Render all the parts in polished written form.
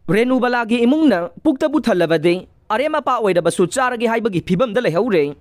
Renubalaगी imungna puktabu thalabade arema pa oidabassu charage haibagi phibamda lehaure.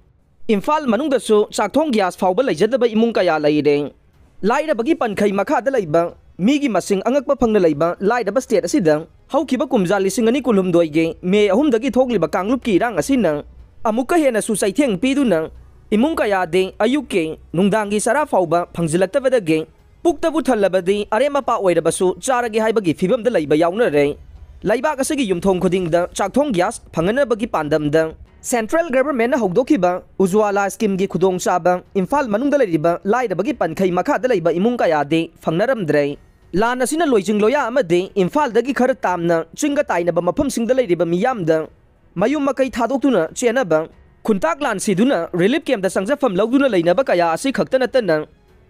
Imphal manungdasu chakthong gas fauba leijadaba imung kaya leire. Lairabagi pankhai makhada leiba migi masing angakpa phangna leiba lairaba state asida haukiba kumja lising ani kulhumdoige me ahumdagi thogliba kanglupki rang asina amuka hena su saitheng piduna imung kaya de ayuke nungdangi sara fauba phangjilaktabadage puktabu thalabade arema pa oidabasu charage haibagi phibamda leiba yaunare. Laibak asigi yumthong khudingda chakthong gas phanganabagi pandamda Central Government na hogdokiba Ujwala scheme gi khudong chaba Imphal manungda leiba lairabagi pankhai makhada leiba imung kaya de phangnaramdre lan asina loijing loya amade Imphal dagi khar tamna chinga tainaba mafam singda leiba miyamda mayum makai thadoktuna chenaba khuntak lan siduna relief camp da sangjafam lawduna leinaba kaya asi khaktana tana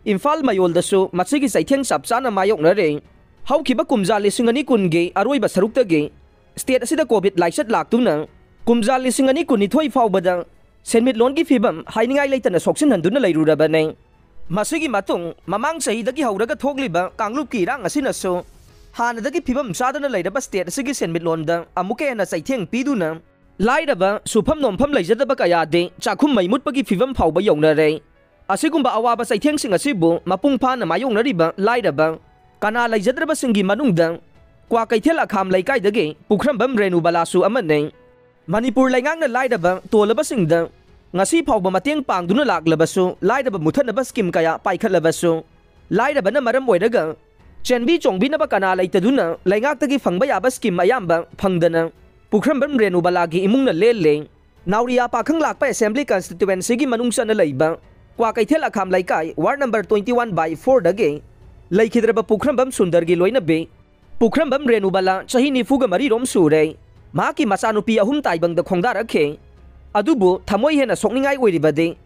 Imphal mayoldasu machigi saitheng sapchana mayoknare haukiba kumja lising ani kunge aroiba saruktage state asida covid laisat laktuna kumja lising ani kunithoi faubada senmit longi fibam hainingai leitana soksin handuna leirurabane masigi matung mamang sahidagi hauraga thogliba kanglupki rang asina so hanadagi fibam sadana leiraba state asigi senmit londa amuke na saitheng piduna lairaba sufam nompham leijadaba kayade chakhum maimutpagi fibam fauba yongnare asigumba awaba saitheng sing asibu mapung phana mayongnariba lairaba kana leijadraba singi manungda kwa kaithel akham laikai dage pukhrambam Renubalasu amane Manipur laingang na laidaba tolaba singda ngasi phawba mateng pangduna laklabasu laidaba muthanaba scheme kaya paikhatlabasu laidaba na maram oiraga chenbi chongbi na ba kana laitaduna laingaktagi phangba yaba scheme ayamba phangdana pukhrambam Renubalagi imungna lelle Nauria pakhang lakpa assembly constituency gi manungsa na leiba kwa kaithel akham laikai ward number 21/4 dage Laikhidraba pukhrambam sundargi loinabe pukhrambam Renubala chahi nifuga mari rom sure maki masanupi ahum taibangda khongdarakhe adubu thamoi hena sokningai oiribade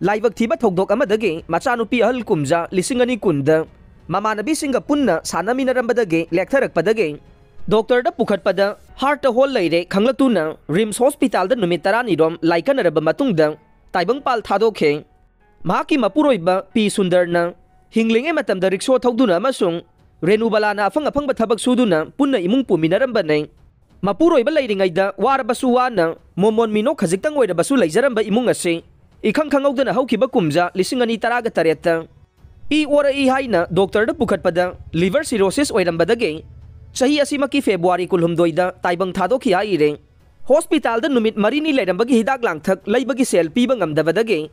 laibak thiba thogdok amadage masanupi ahal kumja lisingani kunda mamanabi singa punna sanaminarambadage lektharakpadage doctor da pukhatpada heart hole leire khanglatuna rims hospital da numit 10 rom laikanaraba matungda taibangpal thadokhe maki mapuroiba pi sundarna hinglinge matamda rikshaw thogduna amasung Renubala na afang thabak suduna punna imung puminarambane mapuroiba leiringaida warabasu wana momon mino khajiktang oirabasu leijaramba imung ase ikhang khangawdana haukiba kumja lisingani taraga tareta I ora I haina doctor da pukhatpada liver cirrhosis oirambadage chahi asimaki February kulhumdoida taibang thadokhi haire hospital da numit marini leirambagi hidak langthak leibagi sel piba ngamdabadage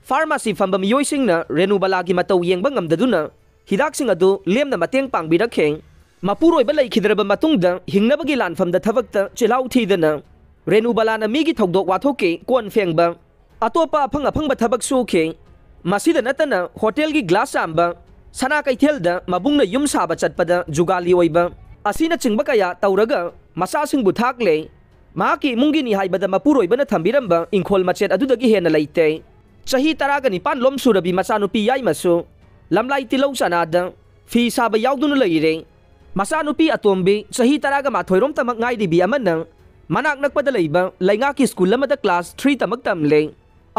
pharmacy famba miyoisingna Renubalagi matau yengba ngamdaduna hidaksing adu lemna mateng pangbirakhe mapuroiba leikidraba matungda hingnabagi lanfamda thabakta chilau thidana Renubalana migi thogdok wathoke kon fengba atopa phangba thabak sukhe masida natana hotel gi glass amba sana kaithelda mabungna yum saba chatpada jugali oiba asina chingba kaya tauraga masasingbu thakle maki mungini haibada mapuroibana thambiramba ingkhol machet adudagi hena leite chahi taraga nipan lom surabi masanupi yai masu lamlai tilau sanada fi saba yaudunu leire masanupi atombi chahi taraga mathoirom tamak ngai dibi amana manak nakpada leiba laingaki school lamada class 3 tamak tamle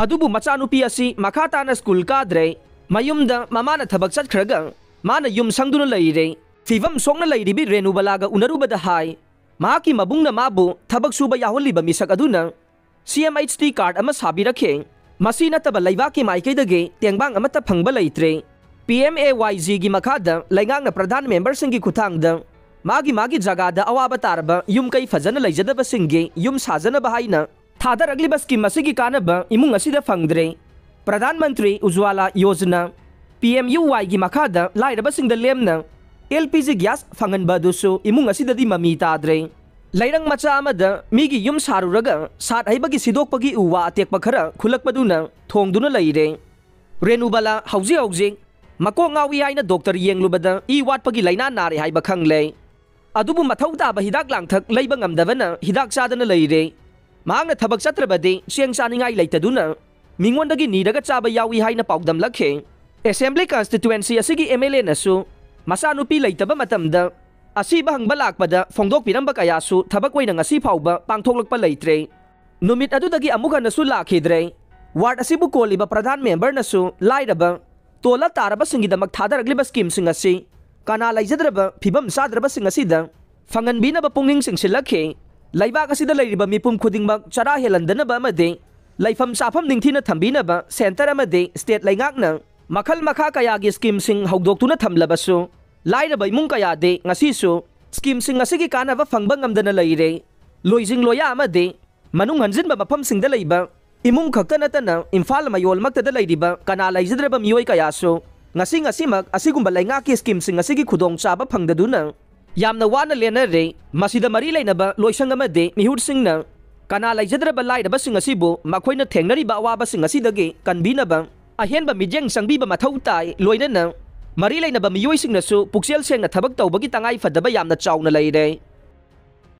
adubu masanupi asi makhata na school kadre mayumda mamana thabak chatkhraga mana yum sangduna leire fivam songna leiribi Renubalaga unarubada hai maki mabungna mabu thabak suba yaholiba misak aduna CMHT card ama sabirakhe masina taba laibaki maikaidage tengbang amata phangba leitre PMAYG gi makhada laingang na pradhan member singi kuthangda magi jagada awaba tarba yum kai fajana leijadaba singi yum sajana bahaina thadaragli bas ki masigi kanaba imung asida phangdre pradhan mantri Ujwala yojana PMUY gi makhada lairaba singda lemna LPG gas phanganba dusu imung asida di mami tadre lairang macha amada migi yum saruraga sat haibagi sidokpagi uwa atekpa khara khulakpaduna thongduna leire Renubala hauji mako ngawi haina doctor yenglubada I watpagi laina nare haiba khangle adubu mathau taba hidak langthak leiba ngamdabana hidak chadana leire mahangna thabak chatrabade seng saningai leitaduna mingondagi niraga chaba yawi haina paudam lakhe assembly constituency asigi MLA nasu masanupi leitaba matamda asiba hangba lakpada phongdok piramba kayasu thabak waina ngasi phauba pangthoklakpa leitre numit adudagi amuga nasu lakhidre ward asibu koliba pradhan member nasu lairaba tola taraba singidamak thadaragli scheme singasi kana laijadraba phibam sadraba singasida ꯐꯪꯍꯟꯕꯤꯅꯕ ꯄꯨꯛꯅꯤꯡ ꯆꯤꯡꯁꯤꯜꯂꯛꯈꯤ ꯂꯩꯕꯥꯛ ꯑꯁꯤꯗ ꯂꯩꯔꯤꯕ ꯃꯤꯄꯨꯝ ꯈꯨꯗꯤꯡꯃꯛ ꯆꯔꯥ ꯍꯦꯜꯍꯟꯗꯅꯕ ꯑꯃꯗꯤ ꯂꯩꯐꯝ ꯆꯥꯐꯝ ꯅꯤꯡꯊꯤꯅ ꯊꯝꯕꯤꯅꯕ ꯁꯦꯟꯇꯔ ꯑꯃꯗꯤ ꯁ꯭ꯇꯦꯠ ꯂꯩꯉꯥꯛꯅ ꯃꯈꯜ ꯃꯈꯥ ꯀꯌꯥꯒꯤ ꯁ꯭ꯀꯤꯝꯁꯤꯡ ꯍꯧꯗꯣꯛꯇꯨꯅ ꯊꯝꯂꯕꯁꯨ ꯂꯥꯏꯔꯕ ꯏꯃꯨꯡ ꯀꯌꯥꯗꯤ ꯉꯁꯤꯁꯨ ꯁ꯭ꯀꯤꯝꯁꯤꯡ ꯑꯁꯤꯒꯤ ꯀꯥꯟꯅꯕ ꯐꯪꯕ ꯉꯝꯗꯅ ꯂꯩꯔꯦ ꯂꯣꯏꯖꯤꯡ ꯂꯣꯌꯥ ꯑꯃꯗꯤ ꯃꯅꯨꯡ ꯍꯟꯖꯤꯟꯕ ꯃꯐꯝꯁꯤꯡꯗ ꯂꯩꯕ ꯏꯃꯨꯡ ꯈꯛꯇ ꯅꯠꯇꯅ ꯏꯝꯐꯥꯜ ꯃꯌꯣꯜꯃꯛꯇꯗ ꯂꯩꯔꯤꯕ ꯀꯅꯥ ꯂꯩꯖꯗ꯭ꯔꯕ ꯃꯤꯑꯣꯏ ꯀꯌꯥꯁꯨ ꯉꯁꯤꯃꯛ ꯑꯁꯤꯒꯨꯝꯕ ꯂꯩꯉꯥꯛꯀꯤ ꯁ꯭ꯀꯤꯝꯁꯤꯡ ꯑꯁꯤꯒꯤ ꯈꯨꯗꯣꯡꯆꯥꯕ ꯐꯪꯗꯗꯨꯅ ꯌꯥꯝꯅ ꯋꯥꯅ ꯂꯦꯟꯅꯔꯦ ꯃꯁꯤꯗ ꯃꯔꯤ ꯂꯩꯅꯕ ꯂꯣꯏꯁꯪ ꯑꯃꯗꯤ ꯃꯤꯍꯨꯠꯁꯤꯡꯅ ꯀꯅꯥ ꯂꯩꯖꯗ꯭ꯔꯕ ꯂꯥꯏꯔꯕꯁꯤꯡ ꯑꯁꯤꯕꯨ ꯃꯈꯣꯏꯅ ꯊꯦꯡꯅꯔꯤꯕ ꯑꯋꯥꯕꯁꯤꯡ ꯑꯁꯤꯗꯒꯤ ꯀꯟꯕꯤꯅꯕ ꯑꯍꯦꯟꯕ ꯃꯤꯠꯌꯦꯡ ꯆꯪꯕꯤꯕ ꯃꯊꯧ ꯇꯥꯏ ꯂꯣꯏꯅꯅ ꯃꯔꯤ ꯂꯩꯅꯕ ꯃꯤꯑꯣꯏꯁꯤꯡꯅꯁꯨ ꯄꯨꯛꯆꯦꯜ ꯁꯦꯡꯅ ꯊꯕꯛ ꯇꯧꯕꯒꯤ ꯇꯉꯥꯏꯐꯗꯕ ꯌꯥꯝꯅ ꯆꯥꯎꯅ ꯂꯩꯔꯦ